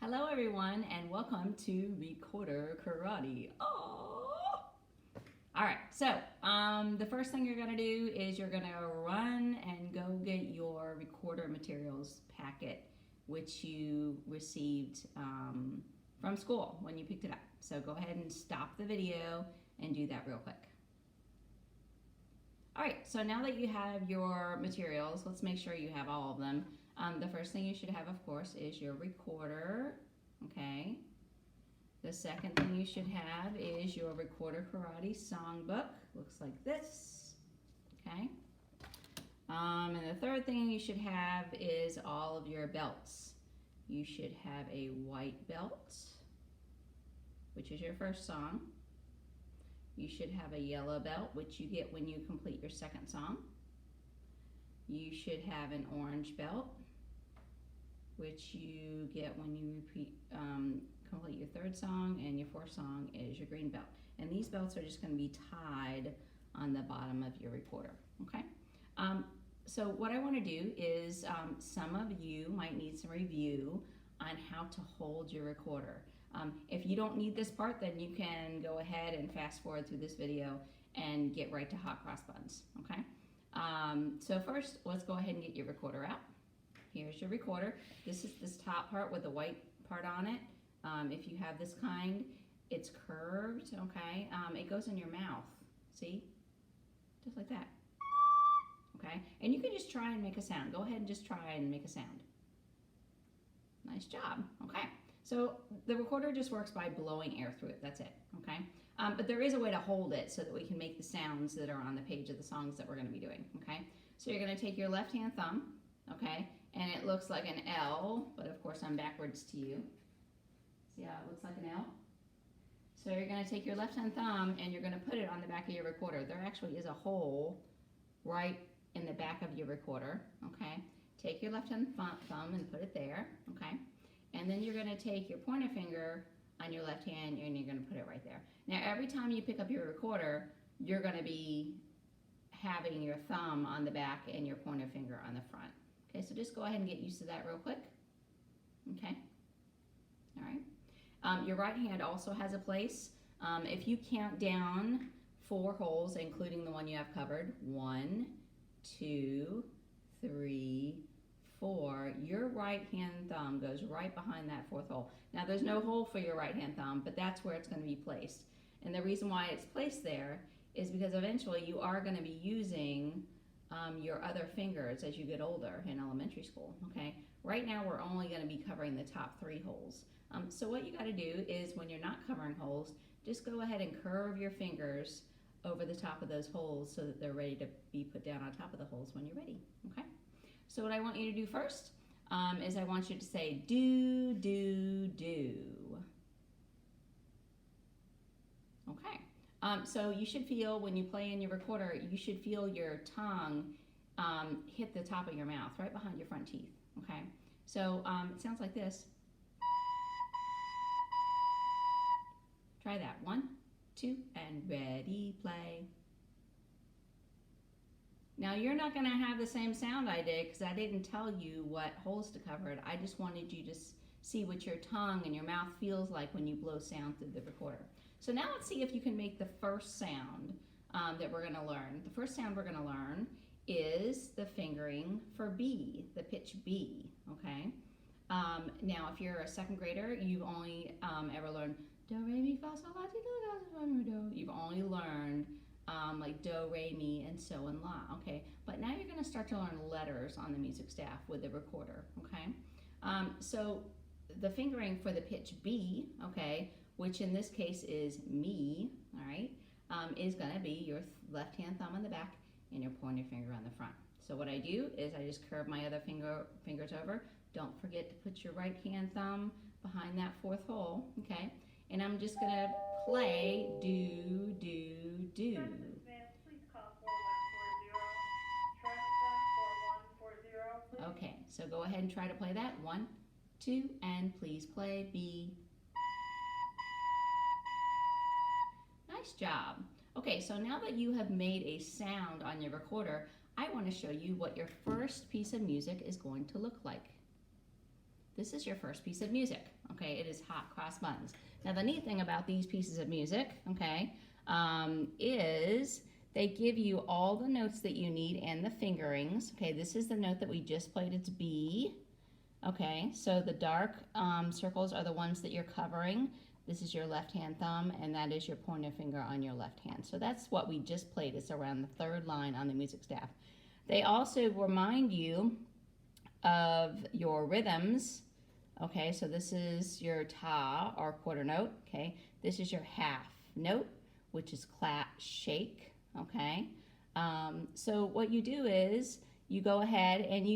Hello everyone and welcome to Recorder Karate. Oh! Alright, so the first thing you're going to do is you're going to run and go get your recorder materials packet which you received from school when you picked it up. So go ahead and stop the video and do that real quick. Alright, so now that you have your materials, let's make sure you have all of them. The first thing you should have, of course, is your recorder, okay? The second thing you should have is your Recorder Karate songbook. Looks like this, okay? And the third thing you should have is all of your belts. You should have a white belt, which is your first song. You should have a yellow belt, which you get when you complete your second song. You should have an orange belt, which you get when you complete your third song, and your fourth song is your green belt. And these belts are just going to be tied on the bottom of your recorder, okay? So what I want to do is some of you might need some review on how to hold your recorder. If you don't need this part, then you can go ahead and fast forward through this video and get right to hot cross buns, okay? So first, let's go ahead and get your recorder out. Here's your recorder. This is this top part with the white part on it. If you have this kind, it's curved, okay? It goes in your mouth, see? Just like that, okay? And you can just try and make a sound. Go ahead and just try and make a sound. Nice job, okay? So the recorder just works by blowing air through it, that's it, okay? But there is a way to hold it so that we can make the sounds that are on the page of the songs that we're gonna be doing, okay? So you're gonna take your left-hand thumb, okay? And it looks like an L, but of course I'm backwards to you. See how it looks like an L? So you're gonna take your left-hand thumb and you're gonna put it on the back of your recorder. There actually is a hole right in the back of your recorder, okay? Take your left-hand thumb and put it there, okay? And then you're gonna take your pointer finger on your left hand and you're gonna put it right there. Now every time you pick up your recorder, you're gonna be having your thumb on the back and your pointer finger on the front. Okay, so just go ahead and get used to that real quick. Okay, all right. Your right hand also has a place. If you count down 4 holes, including the one you have covered, 1, 2, 3, 4, your right hand thumb goes right behind that 4th hole. Now there's no hole for your right hand thumb, but that's where it's going to be placed. And the reason why it's placed there is because eventually you are going to be using your other fingers as you get older in elementary school, okay? Right now we're only going to be covering the top 3 holes. So what you got to do is when you're not covering holes, just go ahead and curve your fingers over the top of those holes so that they're ready to be put down on top of the holes when you're ready, okay? So what I want you to do first is I want you to say do, do, do. Okay. So you should feel, when you play in your recorder, you should feel your tongue hit the top of your mouth, right behind your front teeth, okay? So it sounds like this. Try that. 1, 2, and ready, play. Now you're not going to have the same sound I did because I didn't tell you what holes to cover it. I just wanted you to see what your tongue and your mouth feels like when you blow sound through the recorder. So now let's see if you can make the first sound that we're going to learn. The first sound we're going to learn is the fingering for B, the pitch B, okay? Now if you're a 2nd grader, you've only ever learned do, re, mi, fa, sol, la, ti, do, la, do. You've only learned like do, re, mi, and so and la, okay? But now you're going to start to learn letters on the music staff with the recorder, okay? So the fingering for the pitch B, okay, which in this case is me, all right, is going to be your left-hand thumb on the back and your pointer finger on the front. So what I do is I just curve my other fingers over. Don't forget to put your right-hand thumb behind that 4th hole, okay? And I'm just going to play do, do, do. Please call 4140. Okay, so go ahead and try to play that. 1, 2, and please play B. Nice job. Okay, so now that you have made a sound on your recorder, I want to show you what your first piece of music is going to look like. this is your first piece of music, okay? It is Hot Cross Buns. Now, the neat thing about these pieces of music, okay, is they give you all the notes that you need and the fingerings. Okay, this is the note that we just played, it's B. Okay, so the dark circles are the ones that you're covering. This is your left hand thumb, and that is your pointer finger on your left hand. So that's what we just played. It's around the third line on the music staff. They also remind you of your rhythms. Okay, so this is your ta, or quarter note. Okay, this is your half note, which is clap, shake. Okay, so what you do is you go ahead and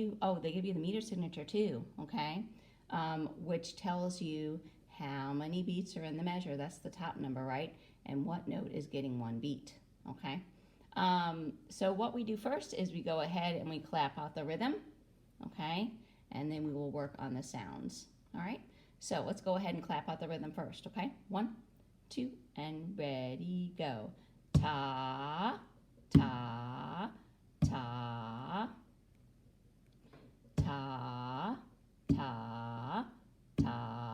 they give you the meter signature too, okay, which tells you how many beats are in the measure. That's the top number, right? And what note is getting one beat, okay? So what we do first is we go ahead and we clap out the rhythm, okay? And then we will work on the sounds, all right? So let's go ahead and clap out the rhythm first, okay? 1, 2, and ready, go. Ta, ta, ta, ta, ta, ta, ta,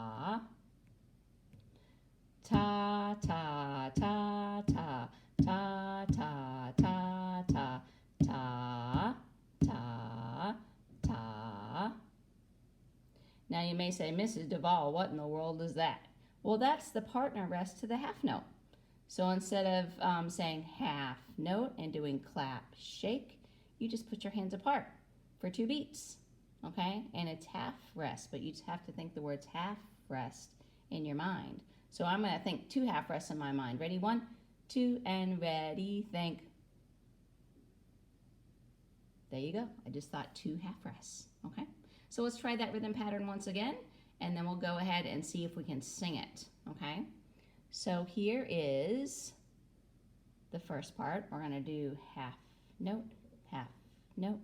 ta, ta, ta, ta, ta, ta, ta, ta, ta, ta. Now you may say, Mrs. Duvall, what in the world is that? Well, that's the partner rest to the half note. So instead of saying half note and doing clap, shake, you just put your hands apart for 2 beats, okay? And it's half rest, but you just have to think the words half rest in your mind. So I'm gonna think 2 half rests in my mind. Ready? 1, 2, and ready, think. There you go. I just thought 2 half rests, okay? So let's try that rhythm pattern once again, and then we'll go ahead and see if we can sing it, okay? So here is the first part. We're gonna do half note, half note,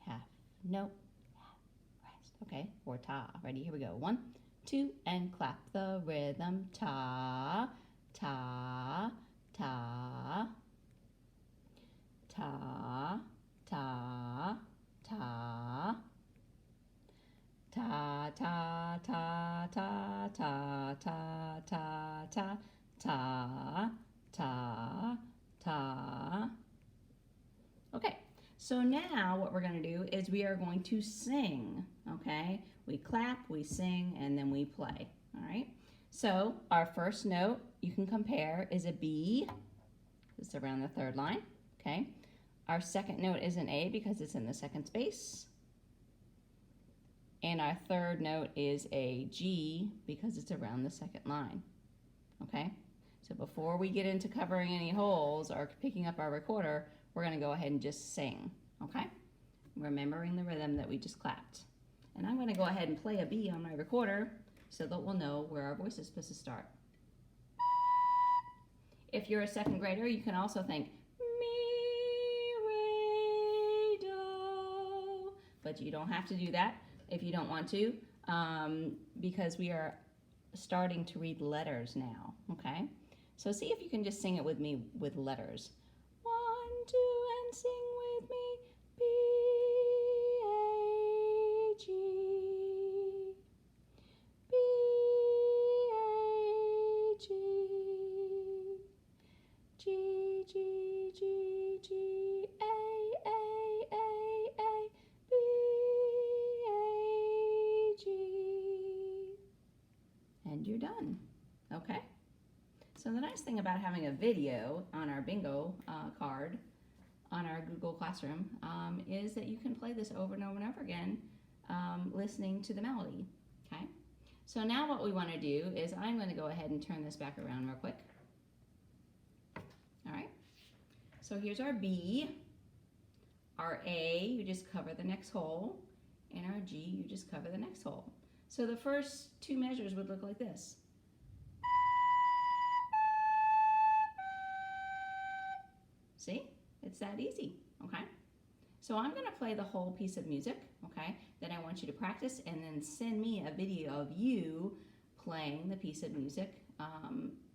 half note, half rest. Okay, or ta. Ready? Here we go. 1, 2, and clap the rhythm. Ta, ta, ta, ta, ta, ta. Ta, ta, ta, ta, ta, ta, ta, ta, ta, ta, ta. Okay, so now what we're going to do is we are going to sing, okay? We clap, we sing, and then we play, all right? So our first note, you can compare, is a B. It's around the third line, okay? Our second note is an A because it's in the second space. And our third note is a G because it's around the second line, okay? So before we get into covering any holes or picking up our recorder, we're gonna go ahead and just sing, okay? Remembering the rhythm that we just clapped. And I'm gonna go ahead and play a B on my recorder so that we'll know where our voice is supposed to start. If you're a second grader, you can also think, mi, re, do, but you don't have to do that if you don't want to, because we are starting to read letters now, okay? So see if you can just sing it with me with letters. 1, 2, and sing with me. B, A, G. B, A, G. G, G, G, G, A, A, A, B, A, G. And you're done, okay? So the nice thing about having a video on our bingo card on our Google Classroom is that you can play this over and over and over again listening to the melody, okay? So now what we want to do is I'm going to go ahead and turn this back around real quick. All right, so here's our B, our A, you just cover the next hole, and our G, you just cover the next hole. So the first 2 measures would look like this. See, it's that easy, okay? So I'm gonna play the whole piece of music, okay? Then I want you to practice and then send me a video of you playing the piece of music,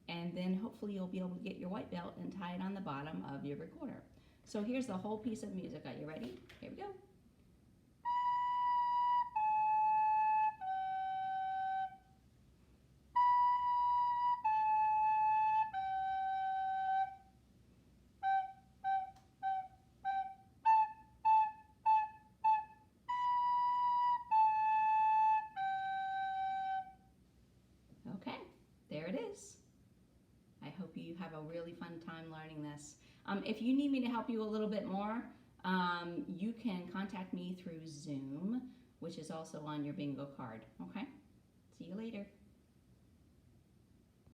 and then hopefully you'll be able to get your white belt and tie it on the bottom of your recorder. So here's the whole piece of music. Are you ready? Here we go. there it is. I hope you have a really fun time learning this. If you need me to help you a little bit more, you can contact me through Zoom, which is also on your bingo card. Okay? See you later.